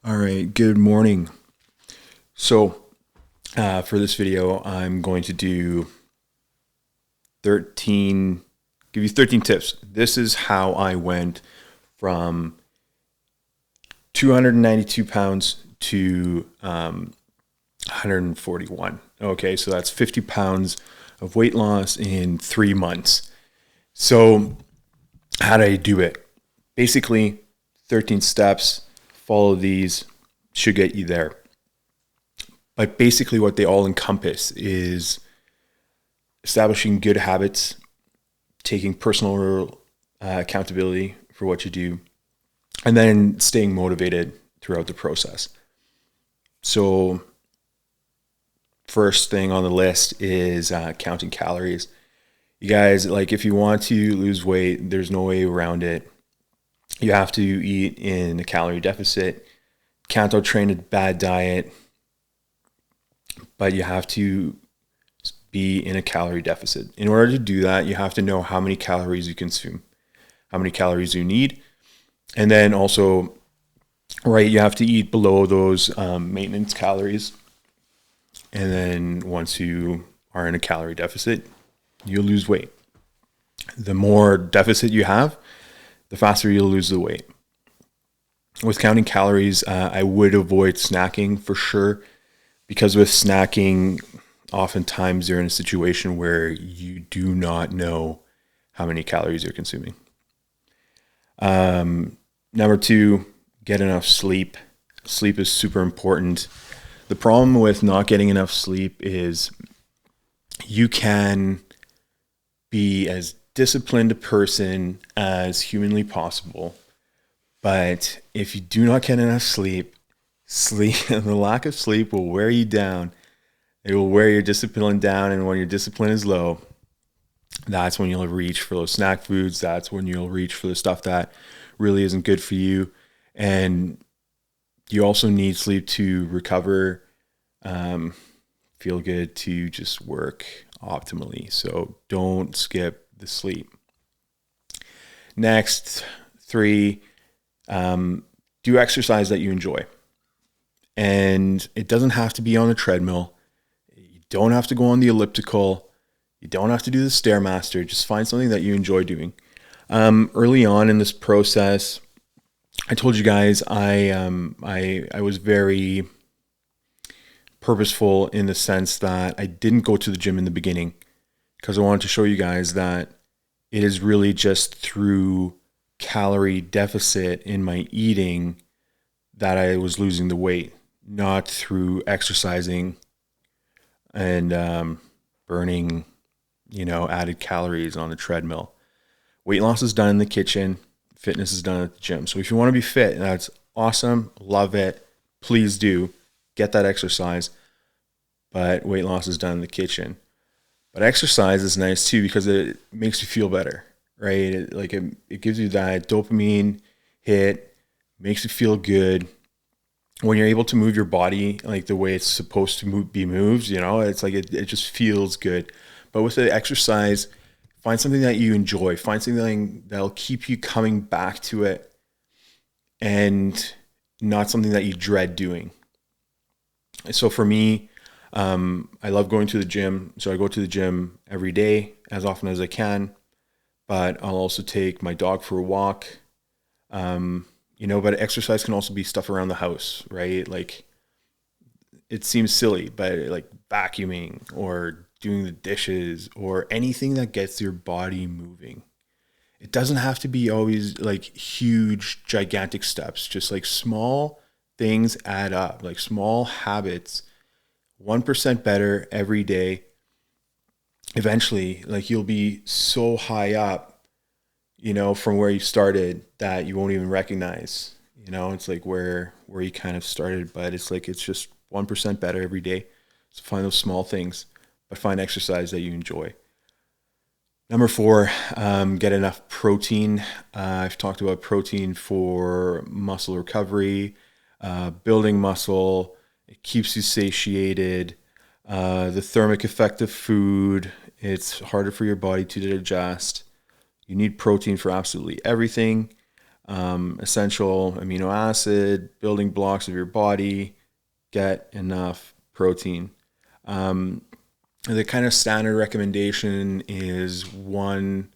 All right, good morning. So, for this video, I'm going to do 13, give you 13 tips. This is how I went from 292 pounds to 141. Okay, so that's 50 pounds of weight loss in 3 months. So, how did I do it? Basically, 13 steps, follow these, should get you there. But basically, what they all encompass is establishing good habits, taking personal accountability for what you do, and then staying motivated throughout the process. So, first thing on the list is counting calories. You guys, like, if you want to lose weight, there's no way around it. You have to eat in a calorie deficit. Can't out-train a bad diet, but you have to be in a calorie deficit. In order to do that, you have to know how many calories you consume, how many calories you need, and then also, right, you have to eat below those maintenance calories. And then once you are in a calorie deficit, you'll lose weight. The more deficit you have, the faster you'll lose the weight. With counting calories, I would avoid snacking for sure, because with snacking, oftentimes you're in a situation where you do not know how many calories you're consuming. Number two, get enough sleep. Sleep is super important. The problem with not getting enough sleep is you can be as disciplined a person as humanly possible, but if you do not get enough sleep, the lack of sleep will wear you down. It will wear your discipline down, and when your discipline is low, that's when you'll reach for those snack foods. That's when you'll reach for the stuff that really isn't good for you. And you also need sleep to recover, feel good, to just work optimally. So don't skip the sleep. Next, three, do exercise that you enjoy. And it doesn't have to be on a treadmill. You don't have to go on the elliptical. You don't have to do the Stairmaster. Just find something that you enjoy doing. Early on in this process, I told you guys I was very purposeful in the sense that I didn't go to the gym in the beginning, because I wanted to show you guys that it is really just through calorie deficit in my eating that I was losing the weight, not through exercising and burning, added calories on the treadmill. Weight loss is done in the kitchen. Fitness is done at the gym. So if you want to be fit, that's awesome. Love it. Please do get that exercise. But weight loss is done in the kitchen. But exercise is nice too, because it makes you feel better, right? It gives you that dopamine hit, makes you feel good. When you're able to move your body like the way it's supposed to be moved, it's like it just feels good. But with the exercise, find something that you enjoy. Find something that'll keep you coming back to it, and not something that you dread doing. So for me, I love going to the gym. So I go to the gym every day, as often as I can. But I'll also take my dog for a walk. But exercise can also be stuff around the house, right? Like, it seems silly, but like vacuuming or doing the dishes or anything that gets your body moving. It doesn't have to be always like huge, gigantic steps. Just like small things add up, like small habits, 1% better every day. Eventually, like, you'll be so high up, from where you started, that you won't even recognize, it's like where you kind of started, but it's just 1% better every day. So find those small things, but find exercise that you enjoy. Number four, get enough protein. I've talked about protein for muscle recovery, building muscle. It keeps you satiated. The thermic effect of food, it's harder for your body to digest. You need protein for absolutely everything. essential amino acid, building blocks of your body, get enough protein. The kind of standard recommendation is 1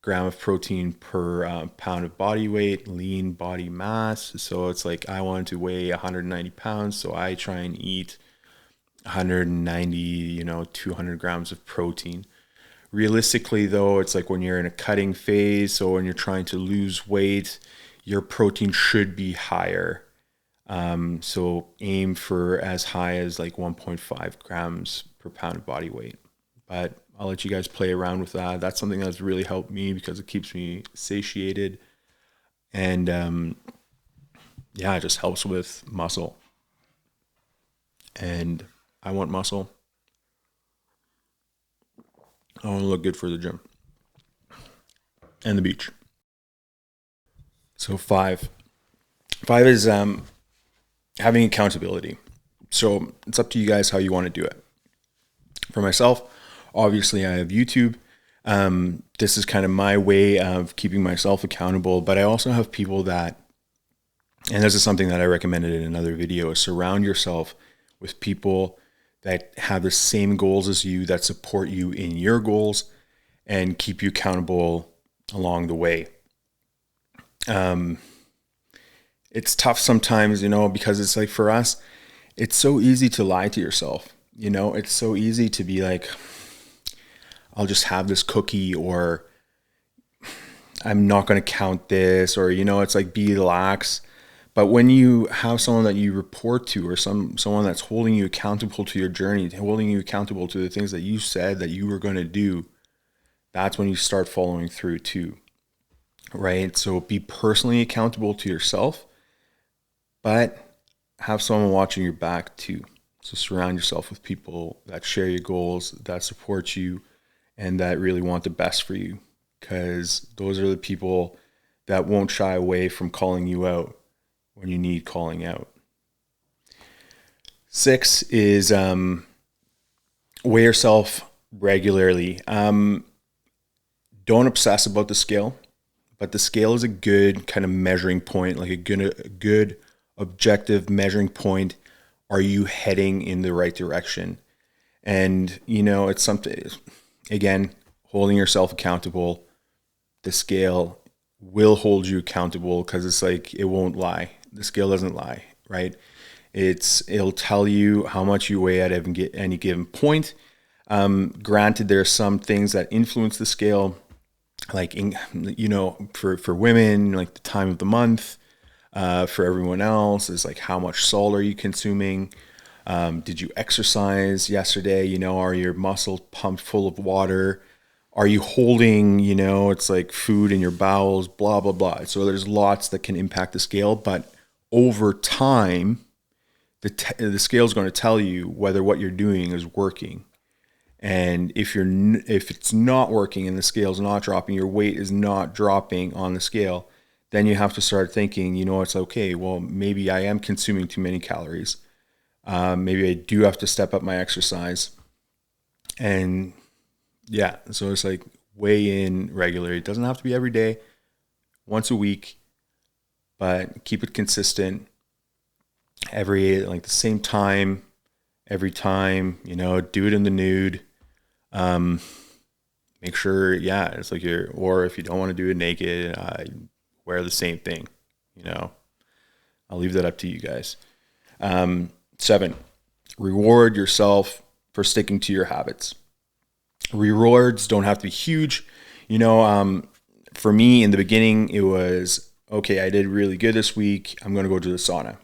gram of protein per pound of body weight, lean body mass. So it's like I want to weigh 190 pounds, so I try and eat 190, 200 grams of protein. Realistically, though, it's like when you're in a cutting phase, so when you're trying to lose weight, your protein should be higher. So aim for as high as like 1.5 grams per pound of body weight. But I'll let you guys play around with that. That's something that's really helped me because it keeps me satiated. And yeah, it just helps with muscle. And I want muscle. I want to look good for the gym and the beach. So five is having accountability. So it's up to you guys how you want to do it. For myself, obviously I have YouTube. This is kind of my way of keeping myself accountable, but I also have people that, and this is something that I recommended in another video, is surround yourself with people that have the same goals as you, that support you in your goals and keep you accountable along the way. It's tough sometimes, because it's like for us, it's so easy to lie to yourself. It's so easy to be like, I'll just have this cookie, or I'm not going to count this, or, it's like be lax. But when you have someone that you report to, or someone that's holding you accountable to your journey, holding you accountable to the things that you said that you were going to do, that's when you start following through too, right? So be personally accountable to yourself, but have someone watching your back too. So surround yourself with people that share your goals, that support you, and that really want the best for you, because those are the people that won't shy away from calling you out when you need calling out. 6 is weigh yourself regularly. Don't obsess about the scale, but the scale is a good kind of measuring point, like a good objective measuring point. Are you heading in the right direction? And, it's something, again, holding yourself accountable. The scale will hold you accountable because it's like, it won't lie. The scale doesn't lie, right? It'll tell you how much you weigh at any given point. Granted, there are some things that influence the scale, like, for women, like the time of the month. For everyone else is like, how much salt are you consuming? Did you exercise yesterday? Are your muscles pumped full of water? Are you holding, it's like food in your bowels, blah, blah, blah. So there's lots that can impact the scale, but over time, the scale is going to tell you whether what you're doing is working. And if it's not working and the scale's not dropping, your weight is not dropping on the scale, then you have to start thinking, it's okay, well, maybe I am consuming too many calories. Maybe I do have to step up my exercise. And yeah, so it's like weigh in regularly. It doesn't have to be every day, once a week, but keep it consistent the same time, every time, do it in the nude. Make sure, it's like or if you don't want to do it naked, wear the same thing, I'll leave that up to you guys. 7, reward yourself for sticking to your habits. Rewards don't have to be huge. For me in the beginning, it was, okay, I did really good this week, I'm going to go to the sauna.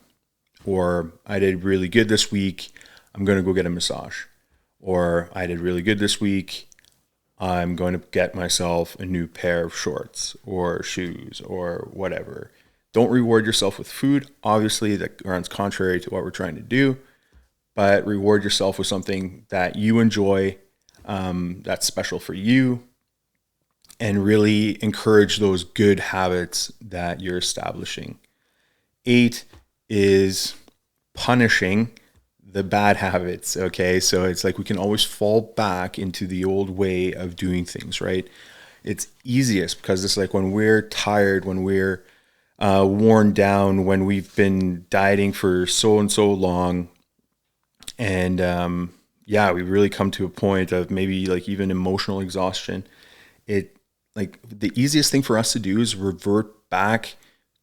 Or I did really good this week, I'm going to go get a massage. Or I did really good this week, I'm going to get myself a new pair of shorts or shoes or whatever. Don't reward yourself with food. Obviously, that runs contrary to what we're trying to do, but reward yourself with something that you enjoy, that's special for you, and really encourage those good habits that you're establishing. 8 is punishing the bad habits. Okay. So it's like we can always fall back into the old way of doing things, right? It's easiest because it's like when we're tired, when we're worn down when we've been dieting for so and so long. And yeah, we really come to a point of maybe like even emotional exhaustion. It like the easiest thing for us to do is revert back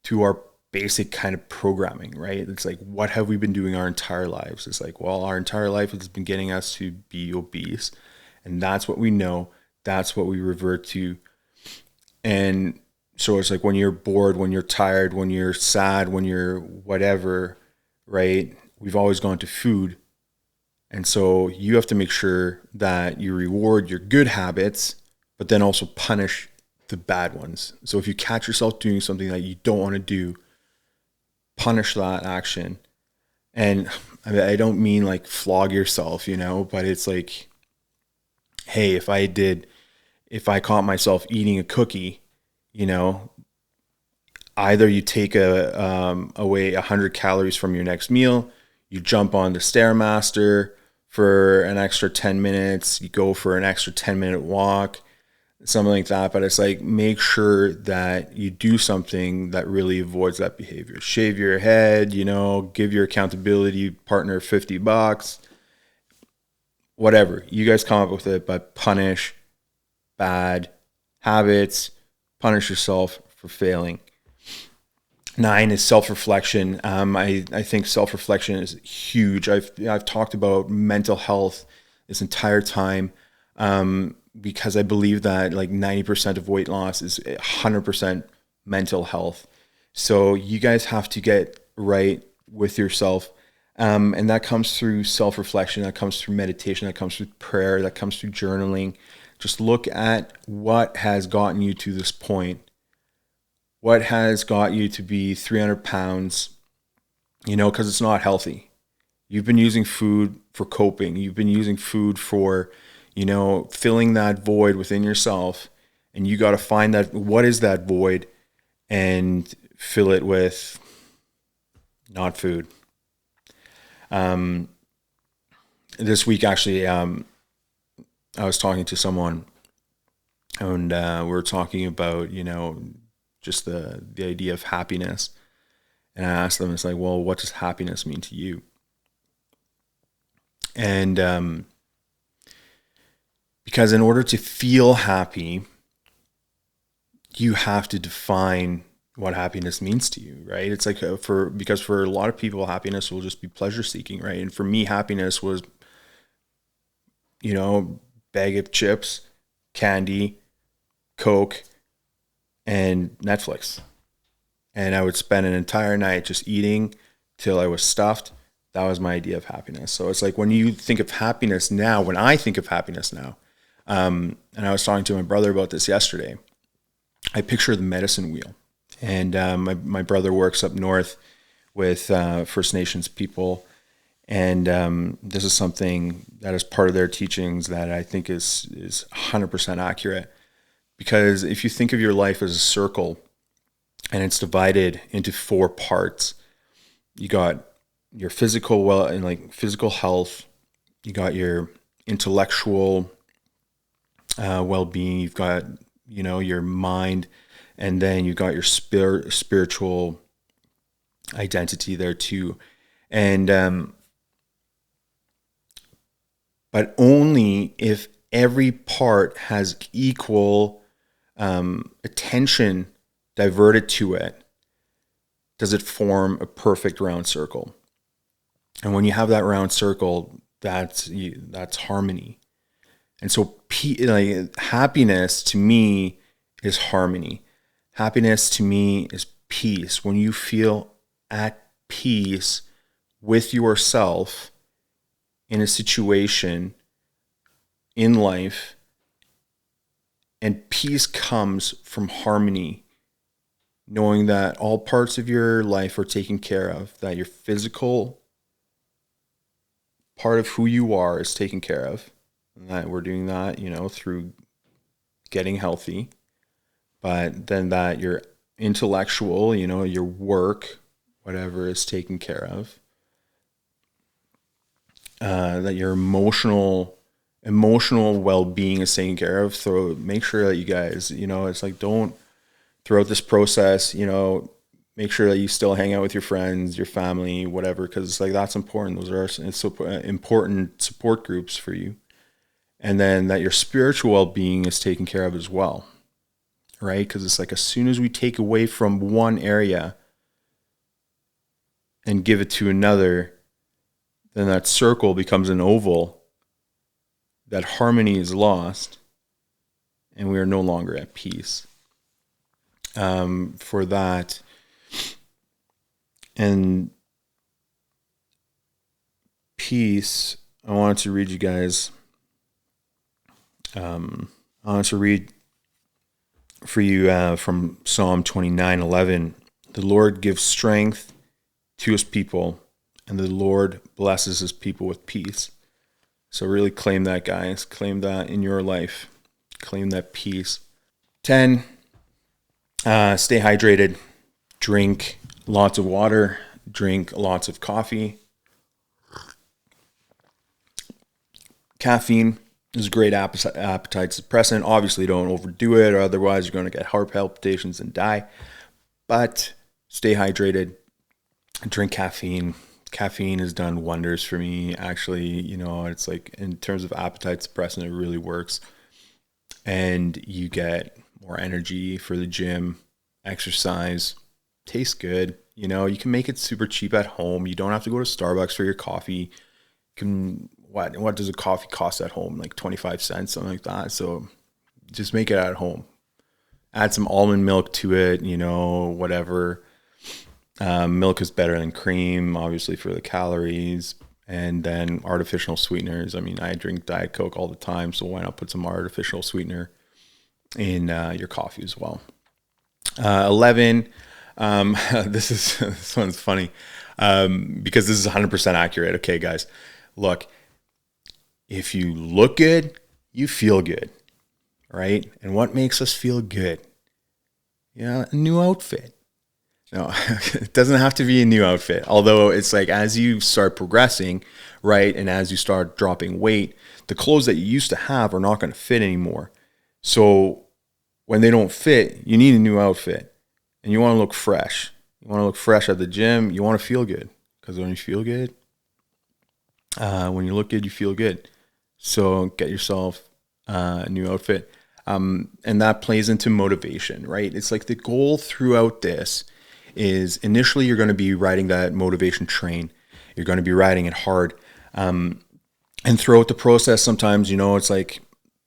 to our basic kind of programming, right? It's like, what have we been doing our entire lives? It's like, well, our entire life has been getting us to be obese, and that's what we know. That's what we revert to. And so it's like when you're bored, when you're tired, when you're sad, when you're whatever, right? We've always gone to food. And so you have to make sure that you reward your good habits, but then also punish the bad ones. So if you catch yourself doing something that you don't want to do, punish that action. And I mean, I don't mean like flog yourself, but it's like, hey, if I caught myself eating a cookie, you know, either you take away 100 calories from your next meal, you jump on the Stairmaster for an extra 10 minutes, you go for an extra 10-minute walk, something like that. But it's like, make sure that you do something that really avoids that behavior. Shave your head, give your accountability partner $50, whatever. You guys come up with it, but punish bad habits, punish yourself for failing. 9 is self-reflection. I think self-reflection is huge. I've talked about mental health this entire time because I believe that like 90% of weight loss is 100% mental health. So you guys have to get right with yourself. And that comes through self-reflection, that comes through meditation, that comes through prayer, that comes through journaling. Just look at what has gotten you to this point. What has got you to be 300 pounds, because it's not healthy. You've been using food for coping. You've been using food for, filling that void within yourself. And you got to find that, what is that void, and fill it with not food. This week, actually, I was talking to someone, and we were talking about, just the idea of happiness. And I asked them, it's like, well, what does happiness mean to you? And because in order to feel happy, you have to define what happiness means to you, right? It's like because for a lot of people, happiness will just be pleasure seeking, right? And for me, happiness was, bag of chips, candy, Coke, and Netflix. And I would spend an entire night just eating till I was stuffed. That was my idea of happiness. So it's like when you think of happiness now, when I think of happiness now, and I was talking to my brother about this yesterday, I picture the medicine wheel. And my brother works up north with First Nations people. And this is something that is part of their teachings that I think is 100% accurate. Because if you think of your life as a circle and it's divided into 4 parts, you got your physical health, you got your intellectual well-being, you've got, your mind, and then you've got your spiritual identity there too. And, but only if every part has equal attention diverted to it does it form a perfect round circle. And when you have that round circle, that's harmony. And so happiness to me is harmony. Happiness to me is peace. When you feel at peace with yourself in a situation in life, and peace comes from harmony, knowing that all parts of your life are taken care of, that your physical part of who you are is taken care of, and that we're doing that, through getting healthy, but then that your intellectual, your work, whatever, is taken care of, that your emotional well-being is taken care of. So make sure that you guys, it's like, don't throughout this process, make sure that you still hang out with your friends, your family, whatever, because like that's important. Those are important support groups for you. And then that your spiritual well-being is taken care of as well, right? Because it's like as soon as we take away from one area and give it to another, then that circle becomes an oval, that harmony is lost, and we are no longer at peace. For that, and peace, I wanted to read you guys, I wanted to read for you from Psalm 29:11. The Lord gives strength to his people, and the Lord blesses his people with peace. So really claim that, guys. Claim that in your life. Claim that peace. 10, stay hydrated. Drink lots of water. Drink lots of coffee. Caffeine is a great appetite suppressant. Obviously, don't overdo it, or otherwise you're going to get heart palpitations and die. But stay hydrated. Drink caffeine. Caffeine has done wonders for me. Actually, it's like in terms of appetite suppressant, it really works. And you get more energy for the gym, exercise, tastes good. You can make it super cheap at home. You don't have to go to Starbucks for your coffee. What does a coffee cost at home? Like 25 cents, something like that. So just make it at home. Add some almond milk to it, whatever. Milk is better than cream, obviously, for the calories. And then artificial sweeteners. I mean, I drink Diet Coke all the time, so why not put some artificial sweetener in your coffee as well? 11. This one's funny because this is 100% accurate. Okay, guys, look. If you look good, you feel good, right? And what makes us feel good? A new outfit. No, it doesn't have to be a new outfit. Although it's like as you start progressing, right, and as you start dropping weight, the clothes that you used to have are not going to fit anymore. So when they don't fit, you need a new outfit. And you want to look fresh. You want to look fresh at the gym. You want to feel good. Because when you feel good, when you look good, you feel good. So get yourself a new outfit. And that plays into motivation, right? It's like the goal throughout this is initially you're going to be riding that motivation train. You're going to be riding it hard. And throughout the process, sometimes, it's like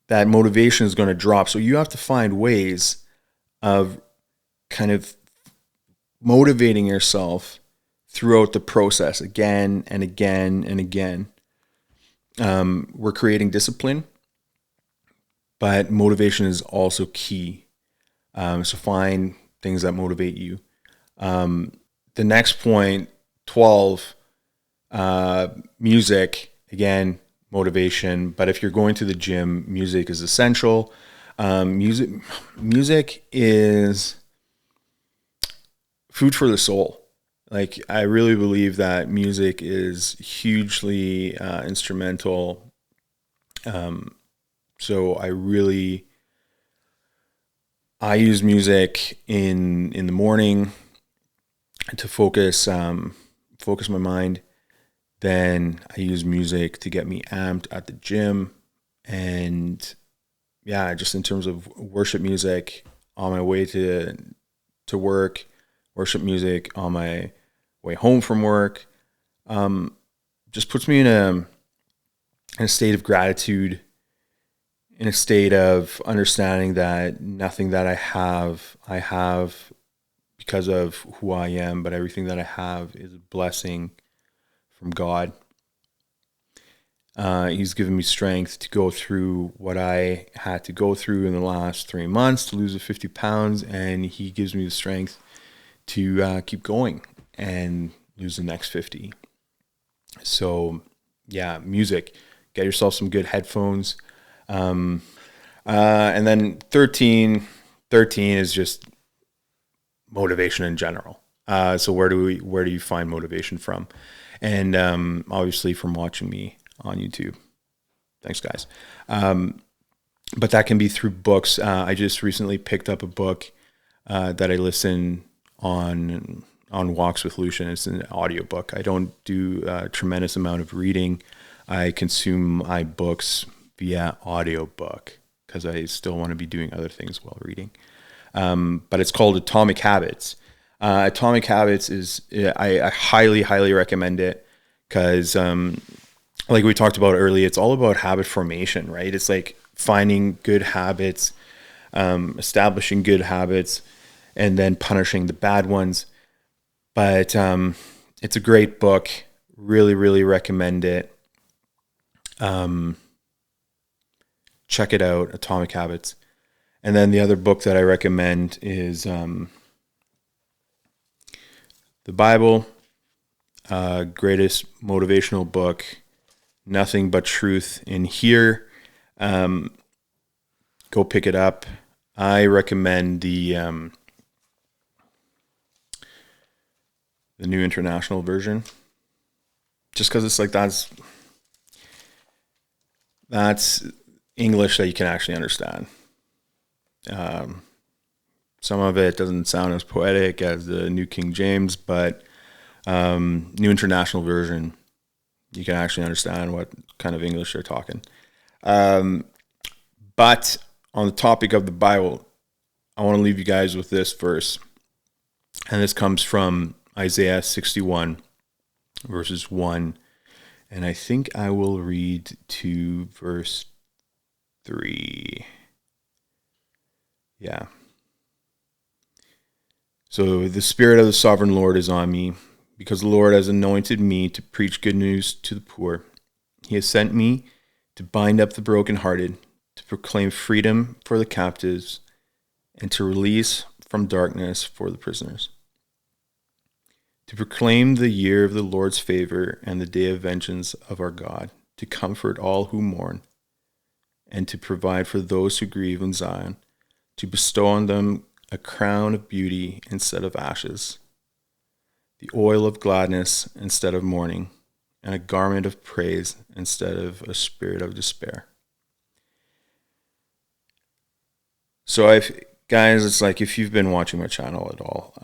that motivation is going to drop. So you have to find ways of kind of motivating yourself throughout the process again and again and again. We're creating discipline, but motivation is also key. So find things that motivate you. The next point, 12, music, again, motivation. But if you're going to the gym, music is essential. Music is food for the soul. Like, I really believe that music is hugely instrumental. So I use music in the morning to focus my mind. Then I use music to get me amped at the gym. And yeah, just in terms of worship music on my way to work, worship music on my way home from work, just puts me in a state of gratitude, in a state of understanding that nothing that I have because of who I am, but everything that I have is a blessing from God. He's given me strength to go through what I had to go through in the last 3 months to lose the 50 pounds, and he gives me the strength to keep going and lose the next 50. So yeah, music. Get yourself some good headphones. And then 13 is just motivation in general. So where do you find motivation from? And obviously from watching me on YouTube. Thanks, guys. But that can be through books. I just recently picked up a book that I listen on Walks with Lucian. It's an audiobook. I don't do a tremendous amount of reading. I consume my books via audiobook because I still want to be doing other things while reading. But it's called Atomic Habits. Atomic Habits is, I highly, highly recommend it because, like we talked about earlier, it's all about habit formation, right? It's like finding good habits, establishing good habits, and then punishing the bad ones. But it's a great book. Really, really recommend it. Check it out, Atomic Habits. And then the other book that I recommend is the Bible, greatest motivational book, nothing but truth in here. Go pick it up. I recommend the New International Version, just because it's like that's English that you can actually understand. Some of it doesn't sound as poetic as the New King James, but New International Version, you can actually understand what kind of English they're talking. But on the topic of the Bible, I want to leave you guys with this verse. And this comes from Isaiah 61, verses 1. And I think I will read to verse 3. Yeah. So the Spirit of the Sovereign Lord is on me, because the Lord has anointed me to preach good news to the poor. He has sent me to bind up the brokenhearted, to proclaim freedom for the captives, and to release from darkness for the prisoners, to proclaim the year of the Lord's favor and the day of vengeance of our God, to comfort all who mourn, and to provide for those who grieve in Zion, to bestow on them a crown of beauty instead of ashes, the oil of gladness instead of mourning, and a garment of praise instead of a spirit of despair. So guys, it's like if you've been watching my channel at all,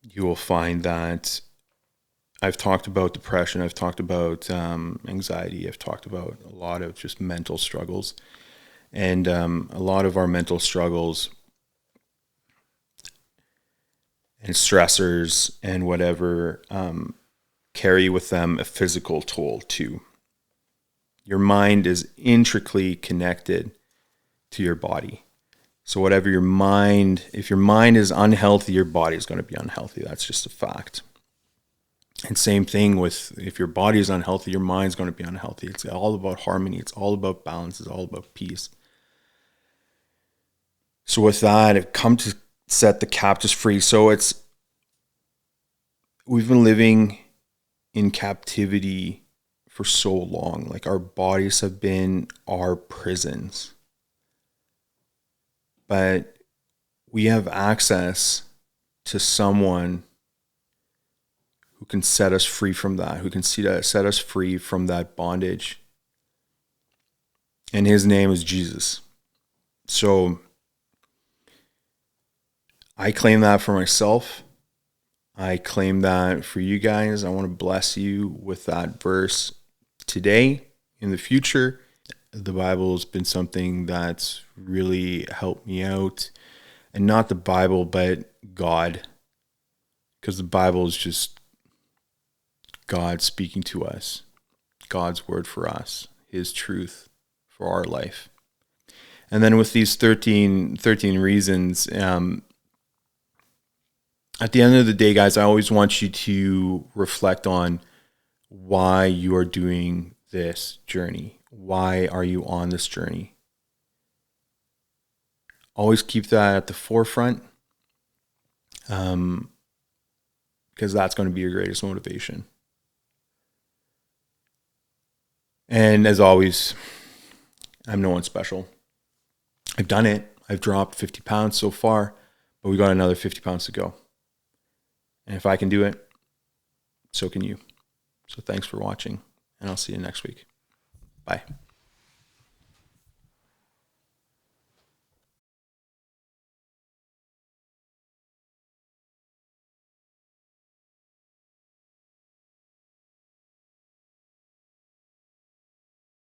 you will find that I've talked about depression, I've talked about anxiety, I've talked about a lot of just mental struggles. And a lot of our mental struggles and stressors and whatever carry with them a physical toll too. Your mind is intricately connected to your body. So whatever your mind, if your mind is unhealthy, your body is going to be unhealthy. That's just a fact. And same thing with, if your body is unhealthy, your mind's going to be unhealthy. It's all about harmony. It's all about balance. It's all about peace. So with that, I've come to set the captives free. So we've been living in captivity for so long. Like our bodies have been our prisons. But we have access to someone who can set us free from that, who can set us free from that bondage. And his name is Jesus. So I claim that for myself. I claim that for you guys. I want to bless you with that verse today, in the future. The Bible has been something that's really helped me out. And not the Bible, but God. Because the Bible is just God speaking to us. God's word for us. His truth for our life. And then with these 13 reasons, at the end of the day, guys, I always want you to reflect on why you are doing this journey. Why are you on this journey? Always keep that at the forefront, because that's going to be your greatest motivation. And as always, I'm no one special. I've done it. I've dropped 50 pounds so far, but we got another 50 pounds to go. And if I can do it, so can you. So thanks for watching, and I'll see you next week. Bye.